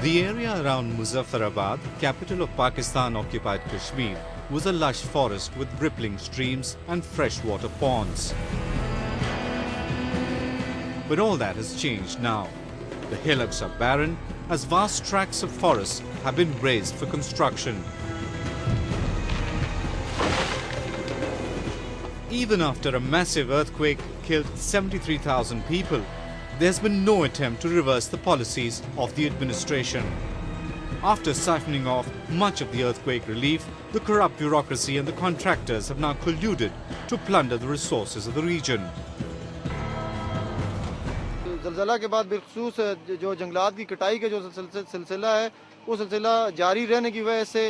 The area around Muzaffarabad, capital of Pakistan-occupied Kashmir, was a lush forest with rippling streams and freshwater ponds. But all that has changed now. The hillocks are barren as vast tracts of forest have been razed for construction. Even after a massive earthquake killed 73,000 people, there's been no attempt to reverse the policies of the administration. After siphoning off much of the earthquake relief, the corrupt bureaucracy and the contractors have now colluded to plunder the resources of the region. ज़लज़ला के बाद बिलखुसूस जो जंगलात की कटाई का जो सिलसिला है वो सिलसिला जारी रहने की वजह से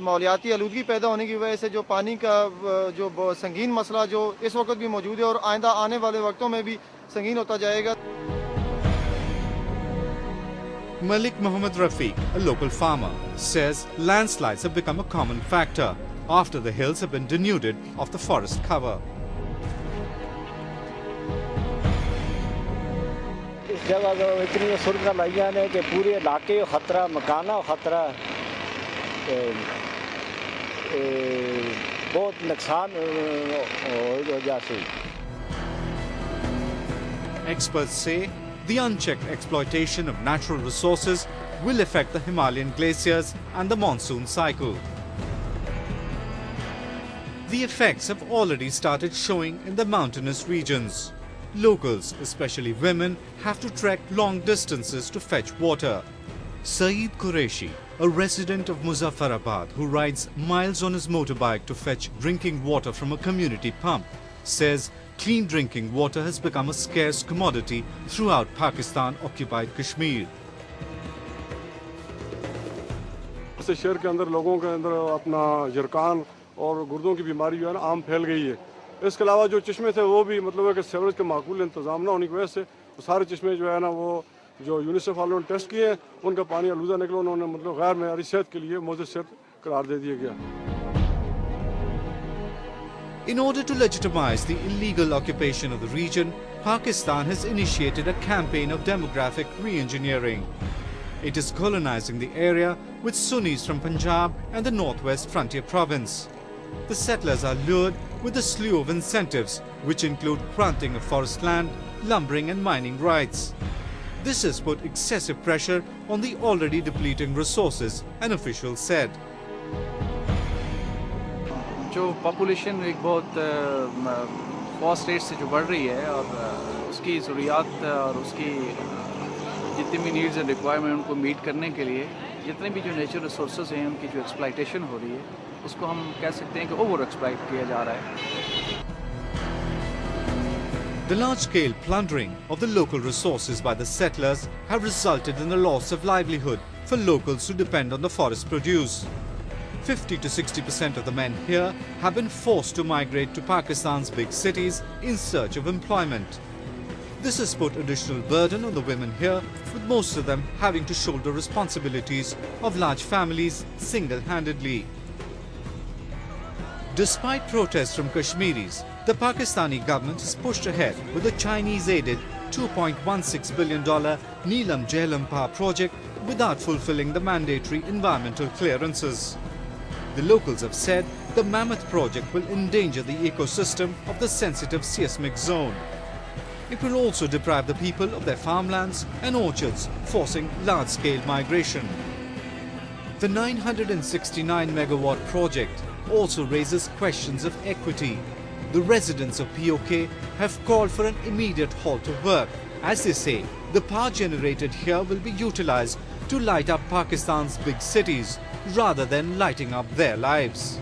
माहौलियाती आलूदगी पैदा होने की वजह से जो पानी का जो संगीन मसला जो इस वक्त भी मौजूद है और आइंदा आने वाले वक्तों में भी संगीन होता जाएगा. Malik Mohammed Rafiq, a local farmer, says landslides have become a common factor after the hills have been denuded of the forest cover. इस जगह तो इतनी सुरक्षा लगियां ने कि पूरे इलाके खतरा मकाना खतरा बहुत नुकसान हो जाए. Experts say the unchecked exploitation of natural resources will affect the Himalayan glaciers and the monsoon cycle. The effects have already started showing in the mountainous regions. Locals, especially women, have to trek long distances to fetch water. Saeed Qureshi, a resident of Muzaffarabad who rides miles on his motorbike to fetch drinking water from a community pump, says clean drinking water has become a scarce commodity throughout Pakistan-occupied Kashmir. शहर के अंदर लोगों के अंदर अपना जरकान और गुर्दों की बीमारी जो है ना आम फैल गई है. इसके अलावा जो चश्मे थे वो भी मतलब है कि सीवरेज के माकूल इंतजाम ना होने की वजह से सारे चश्मे जो है ना वो जो यूनिसेफ वालों ने टेस्ट किए उनका पानी आलूदा निकला. उन्होंने मतलब गैर मेयारी सेहत के लिए मौजूद सेहत करार दे दिया गया. In order to legitimize the illegal occupation of the region, Pakistan has initiated a campaign of demographic re-engineering. It is colonizing the area with Sunnis from Punjab and the northwest frontier province. The settlers are lured with a slew of incentives, which include granting of forest land, lumbering and mining rights. This has put excessive pressure on the already depleting resources, an official said. जो population एक बहुत fast rate से जो बढ़ रही है और उसकी ज़रूरियात और उसकी जितनी भी नीड्स एंड रिक्वायरमेंट उनको मीट करने के लिए जितने भी जो नेचुरल रिसोर्सेज हैं उनकी जो एक्सप्लॉइटेशन हो रही है उसको हम कह सकते हैं कि ओवर एक्सप्लॉइट किया जा रहा है. The large-scale plundering of the local resources by the settlers have resulted in the loss of livelihood for locals who depend on the forest produce. 50 to 60% of the men here have been forced to migrate to Pakistan's big cities in search of employment. This has put additional burden on the women here, with most of them having to shoulder responsibilities of large families single-handedly. Despite protests from Kashmiris, the Pakistani government has pushed ahead with the Chinese-aided $2.16 billion Neelam Jhelum Power project without fulfilling the mandatory environmental clearances. The locals have said the mammoth project will endanger the ecosystem of the sensitive seismic zone. It will also deprive the people of their farmlands and orchards, forcing large-scale migration. The 969 megawatt project also raises questions of equity. The residents of PoK have called for an immediate halt of work. As they say, the power generated here will be utilized to light up Pakistan's big cities rather than lighting up their lives.